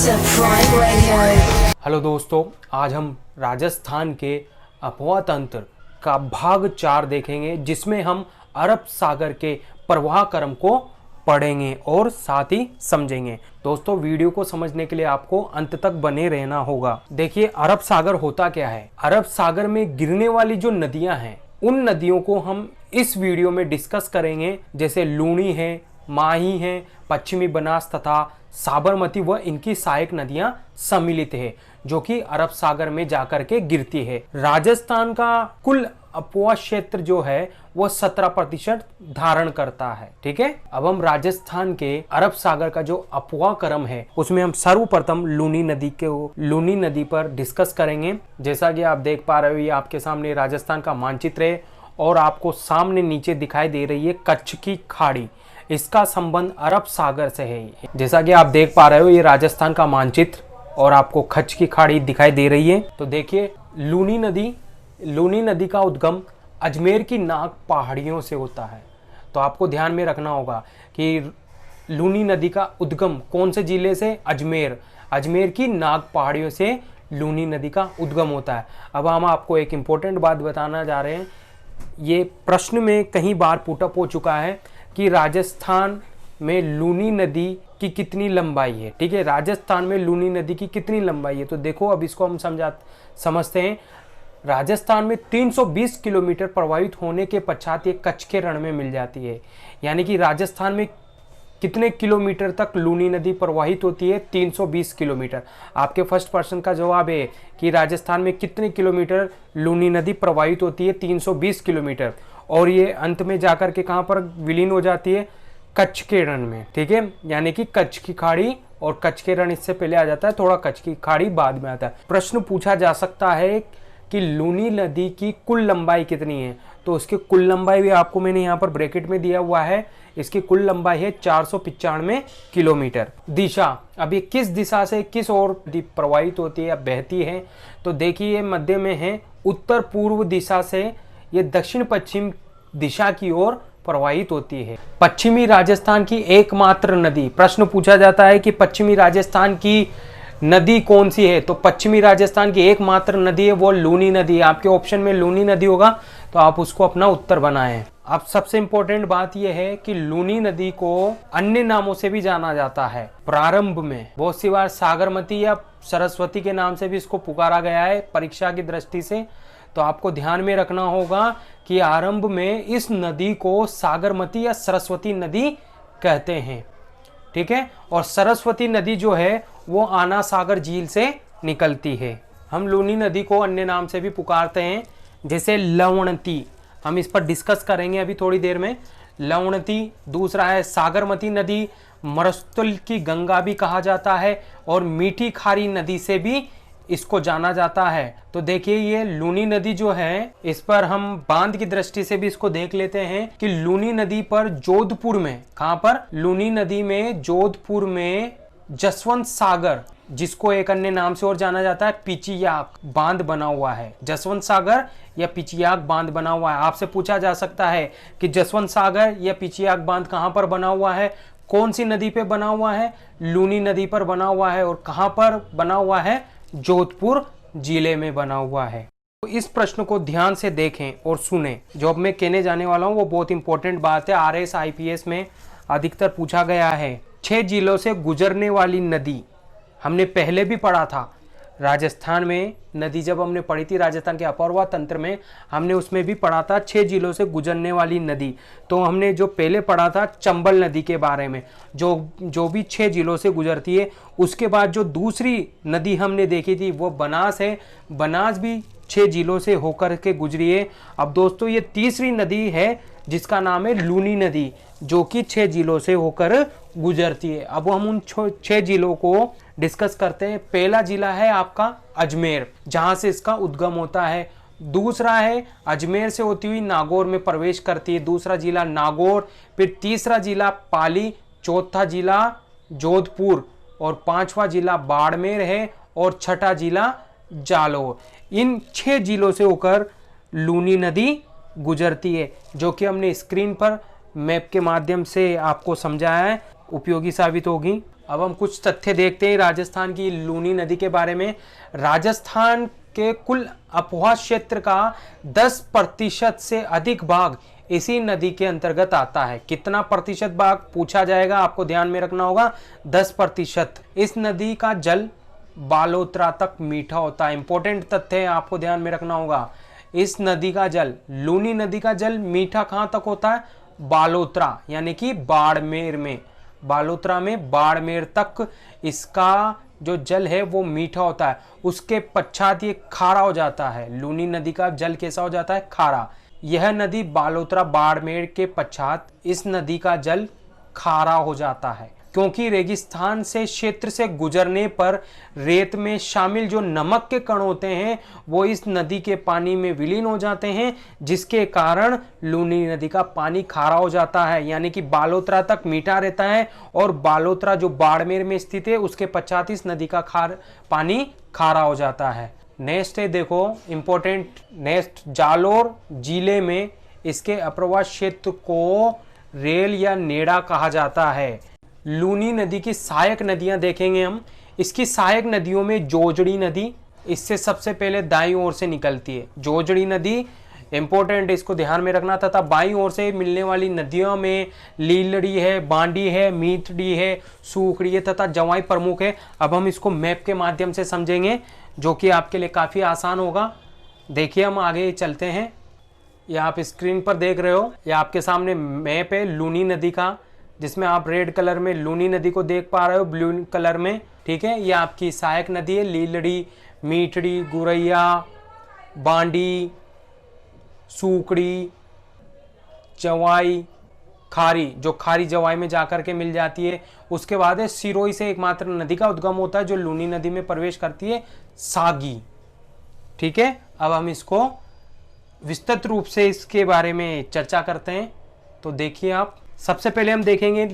Hello दोस्तों, आज हम राजस्थान के अफवाह तंत्र का भाग 4 देखेंगे, जिसमें हम अरब सागर के प्रवाह क्रम को पढ़ेंगे और साथ ही समझेंगे। दोस्तों, वीडियो को समझने के लिए आपको अंत तक बने रहना होगा। देखिए, अरब सागर होता क्या है। अरब सागर में गिरने वाली जो नदियां हैं, उन नदियों को हम इस वीडियो में डिस्कस करेंगे। जैसे लूणी है, माही है, पश्चिमी बनास तथा साबरमती व इनकी सहायक नदियां सम्मिलित है, जो कि अरब सागर में जाकर के गिरती है। राजस्थान का कुल अपवा क्षेत्र जो है वो 17% धारण करता है। ठीक है, अब हम राजस्थान के अरब सागर का जो अपवा क्रम है उसमें हम सर्वप्रथम लूनी नदी पर डिस्कस करेंगे। जैसा कि आप देख पा रहे हो, ये आपके सामने राजस्थान का मानचित्र है और आपको सामने नीचे दिखाई दे रही है कच्छ की खाड़ी। इसका संबंध अरब सागर से है। जैसा कि आप देख पा रहे हो, ये राजस्थान का मानचित्र और आपको कच्छ की खाड़ी दिखाई दे रही है। तो देखिए, लूनी नदी का उद्गम अजमेर की नाग पहाड़ियों से होता है। तो आपको ध्यान में रखना होगा कि लूनी नदी का उद्गम कौन से जिले से? अजमेर की नाग पहाड़ियों से लूनी नदी का उद्गम होता है। अब हम आपको एक इम्पोर्टेंट बात बताना जा रहे हैं। ये प्रश्न में कई बार पुटअप हो चुका है कि राजस्थान में लूनी नदी की कितनी लंबाई है। ठीक है, राजस्थान में लूनी नदी की कितनी लंबाई है। तो देखो, अब इसको हम समझते हैं। राजस्थान में 320 किलोमीटर प्रवाहित होने के पश्चात ये कच्छ के रण में मिल जाती है। यानी कि राजस्थान में कितने किलोमीटर तक लूनी नदी प्रवाहित होती है? 320 किलोमीटर। आपके फर्स्ट पर्सन का जवाब है कि राजस्थान में कितने किलोमीटर लूनी नदी प्रवाहित होती है? 320 किलोमीटर। और ये अंत में जाकर के कहाँ पर विलीन हो जाती है? कच्छ के रण में। ठीक है, यानी कि कच्छ की खाड़ी और कच्छ के रण इससे पहले आ जाता है, थोड़ा कच्छ की खाड़ी बाद में आता है। प्रश्न पूछा जा सकता है कि लूनी नदी की कुल लंबाई कितनी है। तो उसकी कुल लंबाई भी आपको मैंने यहाँ पर ब्रैकेट में दिया हुआ है। इसकी कुल लंबाई है 495 किलोमीटर। दिशा, अब ये किस दिशा से किस ओर प्रवाहित होती है या बहती है? तो देखिए, मध्य में है उत्तर पूर्व दिशा से ये दक्षिण पश्चिम दिशा की ओर प्रवाहित होती है। पश्चिमी राजस्थान की एकमात्र नदी, प्रश्न पूछा जाता है कि पश्चिमी राजस्थान की नदी कौन सी है। तो पश्चिमी राजस्थान की एकमात्र नदी है वो लूनी नदी है। आपके ऑप्शन में लूनी नदी होगा, तो आप उसको अपना उत्तर बनाएं। अब सबसे इंपॉर्टेंट बात यह है कि लूनी नदी को अन्य नामों से भी जाना जाता है। प्रारंभ में बहुत सी बार सागरमती या सरस्वती के नाम से भी इसको पुकारा गया है परीक्षा की दृष्टि से। तो आपको ध्यान में रखना होगा कि आरंभ में इस नदी को सागरमती या सरस्वती नदी कहते हैं। ठीक है, और सरस्वती नदी जो है वो आना सागर झील से निकलती है। हम लूनी नदी को अन्य नाम से भी पुकारते हैं, जैसे लवणती। हम इस पर डिस्कस करेंगे अभी थोड़ी देर में। लवणती, दूसरा है सागरमती नदी, मरुस्थल की गंगा भी कहा जाता है, और मीठी खारी नदी से भी इसको जाना जाता है। तो देखिए, ये लूनी नदी जो है, इस पर हम बांध की दृष्टि से भी इसको देख लेते हैं कि लूनी नदी पर जोधपुर में, कहां पर? लूनी नदी में जोधपुर में जसवंत सागर, जिसको एक अन्य नाम से और जाना जाता है पिचियाक बांध बना हुआ है। जसवंत सागर या पिचियाक बांध बना हुआ है। आपसे पूछा जा सकता है कि जसवंत सागर या पिचियाक बांध कहां पर बना हुआ है, कौन सी नदी पे बना हुआ है? लूनी नदी पर बना हुआ है। और कहां पर बना हुआ है? जोधपुर जिले में बना हुआ है। तो इस प्रश्न को ध्यान से देखें और सुने। जो अब मैं कहने जाने वाला हूं वो बहुत इंपॉर्टेंट बात है। RS IPS में अधिकतर पूछा गया है। 6 जिलों से गुजरने वाली नदी, हमने पहले भी पढ़ा था। राजस्थान में नदी जब हमने पढ़ी थी, राजस्थान के अपरवा तंत्र में, हमने उसमें भी पढ़ा था 6 जिलों से गुजरने वाली नदी। तो हमने जो पहले पढ़ा था चंबल नदी के बारे में, जो भी 6 जिलों से गुजरती है। उसके बाद जो दूसरी नदी हमने देखी थी वो बनास है। बनास भी 6 जिलों से होकर के गुजरी है। अब दोस्तों, ये तीसरी नदी है जिसका नाम है लूनी नदी, जो कि 6 जिलों से होकर गुजरती है। अब हम उन 6 जिलों को डिस्कस करते हैं। पहला जिला है आपका अजमेर, जहां से इसका उद्गम होता है। दूसरा है अजमेर से होती हुई नागौर में प्रवेश करती है, दूसरा जिला नागौर। फिर तीसरा जिला पाली, चौथा जिला जोधपुर, और 5वां जिला बाड़मेर है, और छठा जिला जालोर। इन 6 जिलों से होकर लूनी नदी गुजरती है, जो कि हमने स्क्रीन पर मैप के माध्यम से आपको समझाया है, उपयोगी साबित होगी। अब हम कुछ तथ्य देखते हैं राजस्थान की लूनी नदी के बारे में। राजस्थान के कुल अपोहा क्षेत्र का 10% से अधिक भाग इसी नदी के अंतर्गत आता है। कितना प्रतिशत भाग पूछा जाएगा, आपको ध्यान में रखना होगा, 10%। इस नदी का जल बालोतरा तक मीठा होता है। इंपॉर्टेंट तथ्य है, आपको ध्यान में रखना होगा। इस नदी का जल, लूनी नदी का जल मीठा कहां तक होता है? बालोतरा यानी कि बाड़मेर में, बालोतरा में बाड़मेर तक इसका जो जल है वो मीठा होता है। उसके पश्चात ये खारा हो जाता है। लूनी नदी का जल कैसा हो जाता है? खारा। यह नदी बालोतरा बाड़मेर के पश्चात इस नदी का जल खारा हो जाता है, क्योंकि रेगिस्तान से क्षेत्र से गुजरने पर रेत में शामिल जो नमक के कण होते हैं वो इस नदी के पानी में विलीन हो जाते हैं, जिसके कारण लूनी नदी का पानी खारा हो जाता है। यानी कि बालोतरा तक मीठा रहता है और बालोतरा जो बाड़मेर में स्थित है उसके पश्चात इस नदी का पानी खारा हो जाता है। नेक्स्ट है, देखो इंपॉर्टेंट नेक्स्ट, जालोर जिले में इसके अप्रवास क्षेत्र को रेल या नेड़ा कहा जाता है। लूनी नदी की सहायक नदियां देखेंगे हम। इसकी सहायक नदियों में जोजड़ी नदी इससे सबसे पहले दाईं ओर से निकलती है। जोजड़ी नदी इंपॉर्टेंट, इसको ध्यान में रखना। तथा बाईं ओर से मिलने वाली नदियों में लीलड़ी है, बांडी है, मीठड़ी है, सूखड़ी है तथा जवाई प्रमुख है। अब हम इसको मैप के माध्यम से समझेंगे, जो कि आपके लिए काफ़ी आसान होगा। देखिए, हम आगे चलते हैं। ये आप स्क्रीन पर देख रहे हो, ये आपके सामने मैप है लूनी नदी का, जिसमें आप रेड कलर में लूनी नदी को देख पा रहे हो, ब्लू कलर में, ठीक है। ये आपकी सहायक नदी है, लीलड़ी, मीठड़ी, गुरैया, बांडी, सूकड़ी, जवाई, खारी, जो खारी जवाई में जाकर के मिल जाती है। उसके बाद है सिरोही से एकमात्र नदी का उद्गम होता है जो लूनी नदी में प्रवेश करती है, सागी, ठीक है। अब हम इसको विस्तृत रूप से इसके बारे में चर्चा करते हैं। तो देखिए आप, सबसे पहले हम देखेंगे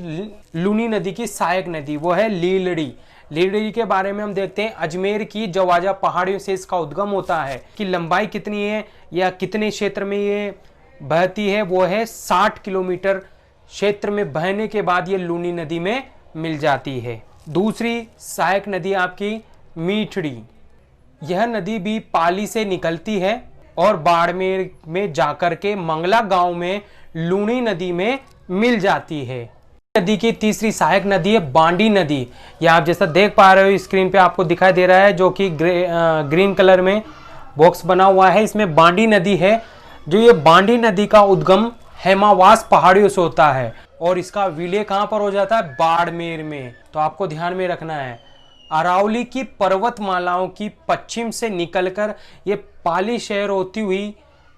लूनी नदी की सहायक नदी, वो है लीलड़ी। लीलड़ी के बारे में हम देखते हैं। अजमेर की जवाजा पहाड़ियों से इसका उद्गम होता है। कि लंबाई कितनी है या कितने क्षेत्र में ये बहती है, वो है 60 किलोमीटर क्षेत्र में बहने के बाद ये लूनी नदी में मिल जाती है। दूसरी सहायक नदी आपकी मीठड़ी। यह नदी भी पाली से निकलती है और बाड़मेर में जाकर के मंगला गांव में लूनी नदी में मिल जाती है। नदी की तीसरी सहायक नदी है बांडी नदी। यह आप जैसा देख पा रहे हो स्क्रीन पे आपको दिखाई दे रहा है, जो कि ग्रीन कलर में बॉक्स बना हुआ है, इसमें बांडी नदी है। जो ये बांडी नदी का उद्गम हेमावास पहाड़ियों से होता है और इसका विलय कहां पर हो जाता है? बाड़मेर में। तो आपको ध्यान में रखना है, अरावली की पर्वतमालाओं की पश्चिम से निकलकर ये पाली शहर होती हुई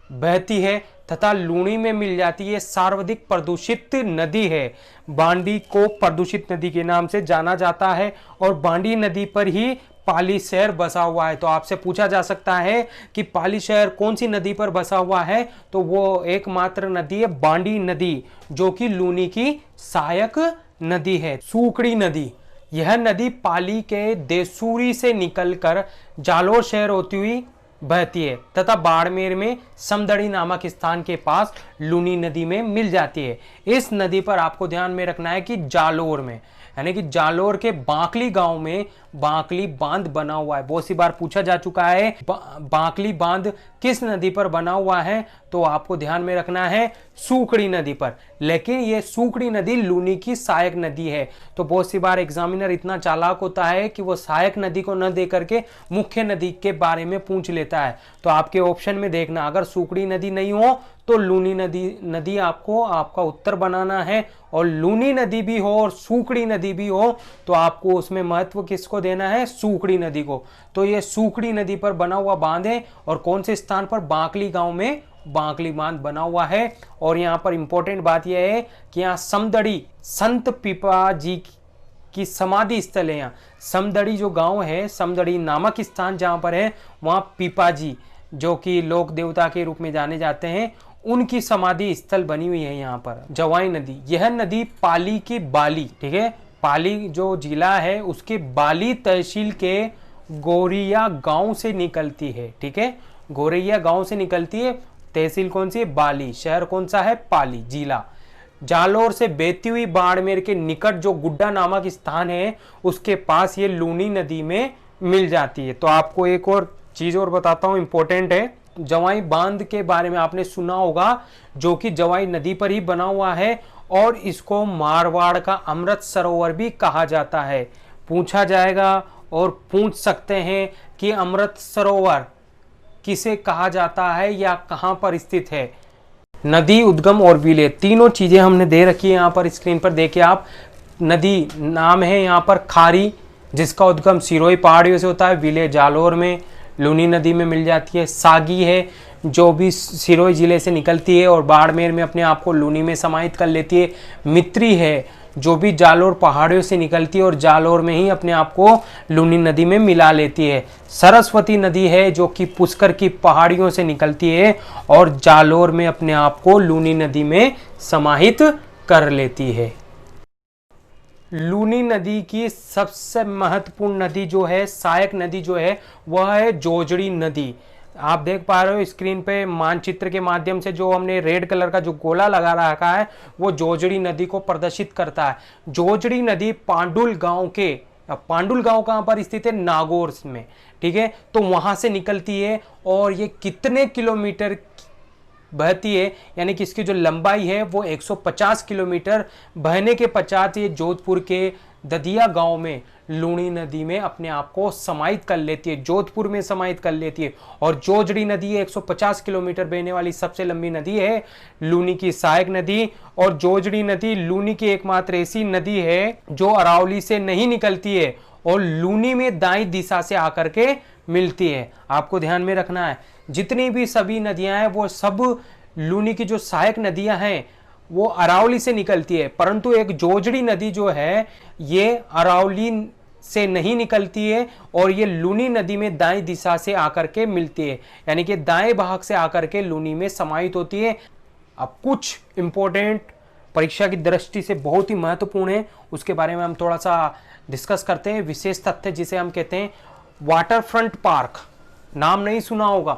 बहती है तथा लूनी में मिल जाती है। सर्वाधिक प्रदूषित नदी है। बांडी को प्रदूषित नदी के नाम से जाना जाता है और बांडी नदी पर ही पाली शहर बसा हुआ है। तो आपसे पूछा जा सकता है कि पाली शहर कौन सी नदी पर बसा हुआ है, तो वो एकमात्र नदी है बांडी नदी, जो कि लूनी की सहायक नदी है। सूकड़ी नदी, यह नदी पाली के देसूरी से निकलकर जालोर शहर होती हुई बहती है तथा बाड़मेर में समदड़ी नामक स्थान के पास लूनी नदी में मिल जाती है। इस नदी पर आपको ध्यान में रखना है कि जालोर में, यानी कि जालोर के बांकली गांव में बांकली बांध बना हुआ है। बहुत सी बार पूछा जा चुका है बांकली बांध किस नदी पर बना हुआ है, तो आपको ध्यान में रखना है सूकड़ी नदी पर। लेकिन ये सूकड़ी नदी लूनी की सहायक नदी है। तो बहुत सी बार एग्जामिनर इतना चालाक होता है कि वो सहायक नदी को न दे करके मुख्य नदी के बारे में पूछ लेता है। तो आपके ऑप्शन में देखना, अगर सूकड़ी नदी नहीं हो तो लूनी नदी आपको आपका उत्तर बनाना है, और लूनी नदी भी हो और सूकड़ी नदी भी हो तो आपको उसमें महत्व किसको देना है? सूकड़ी नदी को। तो ये सूकड़ी नदी पर बना हुआ बांध है और कौन से स्थान पर? बांकली गांव में बांकली बांध बना हुआ है। और यहाँ पर इंपॉर्टेंट बात यह है कि यहाँ समदड़ी संत पिपाजी की समाधि स्थल है। यहाँ समदड़ी जो गांव है, समदड़ी नामक स्थान जहां पर है, वहां पिपाजी जो कि लोक देवता के रूप में जाने जाते हैं, उनकी समाधि स्थल बनी हुई है यहाँ पर। जवाई नदी, यह नदी पाली की बाली, ठीक है, पाली जो जिला है उसके बाली तहसील के गोरिया गांव से निकलती है, ठीक है, गोरैया गांव से निकलती है। तहसील कौन सी है? बाली। शहर कौन सा है? पाली जिला। जालोर से बहती हुई बाड़मेर के निकट जो गुड्डा नामक स्थान है उसके पास ये लूनी नदी में मिल जाती है। तो आपको एक और चीज और बताता हूं, इंपॉर्टेंट है। जवाई बांध के बारे में आपने सुना होगा, जो कि जवाई नदी पर ही बना हुआ है और इसको मारवाड़ का अमृत सरोवर भी कहा जाता है। पूछा जाएगा और पूछ सकते हैं कि अमृत सरोवर किसे कहा जाता है या कहां पर स्थित है। नदी, उद्गम और विलय, तीनों चीजें हमने दे रखी है यहाँ पर स्क्रीन पर। देखिए आप, नदी नाम है यहाँ पर खारी, जिसका उद्गम सिरोही पहाड़ियों से होता है, विलय जालोर में लूनी नदी में मिल जाती है। सागी है जो भी सिरोही जिले से निकलती है और बाड़मेर में अपने आप को लूनी में समाहित कर लेती है। मित्री है जो भी जालोर पहाड़ियों से निकलती है और जालोर में ही अपने आप को लूनी नदी में मिला लेती है। सरस्वती नदी है जो कि पुष्कर की पहाड़ियों से निकलती है और जालोर में अपने आप को लूनी नदी में समाहित कर लेती है। लूनी नदी की सबसे महत्वपूर्ण नदी जो है, सहायक नदी जो है, वह है जोजड़ी नदी। आप देख पा रहे हो स्क्रीन पे मानचित्र के माध्यम से, जो हमने रेड कलर का जो गोला लगा रखा है वो जोजड़ी नदी को प्रदर्शित करता है। जोजड़ी नदी पांडुल गांव कहां पर स्थित है? नागौर में, ठीक है। तो वहां से निकलती है और ये कितने किलोमीटर बहती है, यानी कि इसकी जो लंबाई है वो 150 किलोमीटर। बहने के पश्चात ये जोधपुर के ददिया गांव में लूनी नदी में अपने आप को समाहित कर लेती है, जोधपुर में समाहित कर लेती है। और जोजड़ी नदी 150 किलोमीटर बहने वाली सबसे लंबी नदी है, लूनी की सहायक नदी। और जोजड़ी नदी लूनी की एकमात्र ऐसी नदी है जो अरावली से नहीं निकलती है और लूनी में दाईं दिशा से आकर के मिलती है। आपको ध्यान में रखना है, जितनी भी सभी नदियां हैं वो सब लूनी की जो सहायक नदियां हैं वो अरावली से निकलती है, परंतु एक जोजड़ी नदी जो है ये अरावली से नहीं निकलती है और ये लूनी नदी में दाएं दिशा से आकर के मिलती है, यानी कि दाएं भाग से आकर के लूनी में समाहित होती है। अब कुछ इंपॉर्टेंट, परीक्षा की दृष्टि से बहुत ही महत्वपूर्ण है, उसके बारे में हम थोड़ा सा डिस्कस करते हैं। विशेष तथ्य जिसे हम कहते हैं वाटर फ्रंट पार्क, नाम नहीं सुना होगा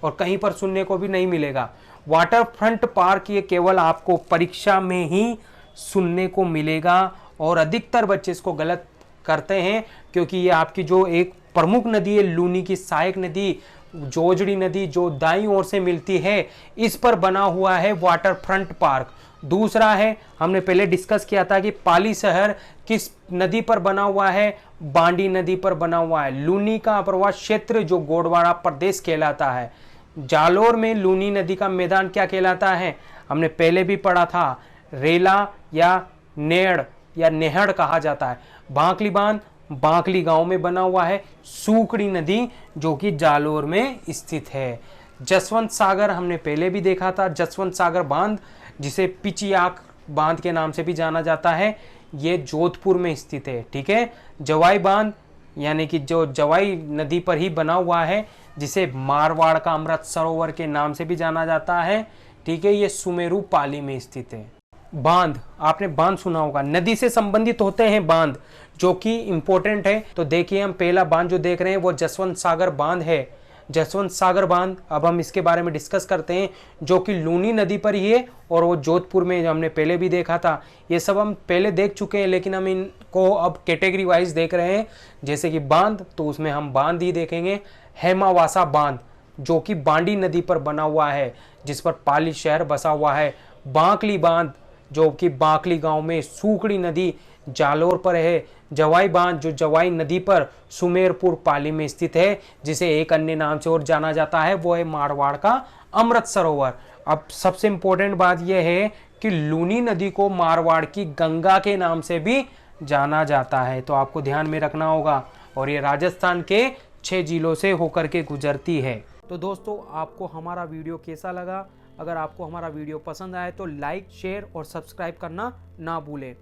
और कहीं पर सुनने को भी नहीं मिलेगा। वाटर फ्रंट पार्क ये केवल आपको परीक्षा में ही सुनने को मिलेगा और अधिकतर बच्चे इसको गलत करते हैं, क्योंकि ये आपकी जो एक प्रमुख नदी है लूनी की सहायक नदी जोजड़ी नदी जो दाईं ओर से मिलती है, इस पर बना हुआ है वाटर फ्रंट पार्क। दूसरा है, हमने पहले डिस्कस किया था कि पाली शहर किस नदी पर बना हुआ है? बांडी नदी पर बना हुआ है। लूनी का अप्रवास क्षेत्र जो गोडवाड़ा प्रदेश कहलाता है। जालोर में लूनी नदी का मैदान क्या कहलाता है? हमने पहले भी पढ़ा था, रेला या नेड़ या नेहड़ कहा जाता है। बांकली बांध बांकली गांव में बना हुआ है। सूकड़ी नदी जो कि जालोर में स्थित है। जसवंत सागर हमने पहले भी देखा था, जसवंत सागर बांध जिसे पिचियाक बांध के नाम से भी जाना जाता है, ये जोधपुर में स्थित है, ठीक है। जवाई बांध यानी कि जो जवाई नदी पर ही बना हुआ है, जिसे मारवाड़ का अमृत सरोवर के नाम से भी जाना जाता है, ठीक है, ये सुमेरु पाली में स्थित है। बांध, आपने बांध सुना होगा, नदी से संबंधित होते हैं बांध, जो कि इंपॉर्टेंट है। तो देखिए हम पहला बांध जो देख रहे हैं वो जसवंत सागर बांध है। जसवंत सागर बांध, अब हम इसके बारे में डिस्कस करते हैं, जो कि लूनी नदी पर ही है और वो जोधपुर में हमने पहले भी देखा था। ये सब हम पहले देख चुके हैं, लेकिन हम इनको अब कैटेगरी वाइज देख रहे हैं। जैसे कि बांध, तो उसमें हम बांध ही देखेंगे। हेमावासा बांध जो कि बांडी नदी पर बना हुआ है, जिस पर पाली शहर बसा हुआ है। बांकली बांध जो कि बांकली गांव में सूकड़ी नदी जालोर पर है। जवाई बांध जो जवाई नदी पर सुमेरपुर पाली में स्थित है, जिसे एक अन्य नाम से और जाना जाता है, वो है मारवाड़ का अमृत सरोवर। अब सबसे इंपॉर्टेंट बात यह है कि लूनी नदी को मारवाड़ की गंगा के नाम से भी जाना जाता है, तो आपको ध्यान में रखना होगा। और ये राजस्थान के 6 जिलों से होकर के गुजरती है। तो दोस्तों, आपको हमारा वीडियो कैसा लगा? अगर आपको हमारा वीडियो पसंद आए तो लाइक, शेयर और सब्सक्राइब करना ना भूलें।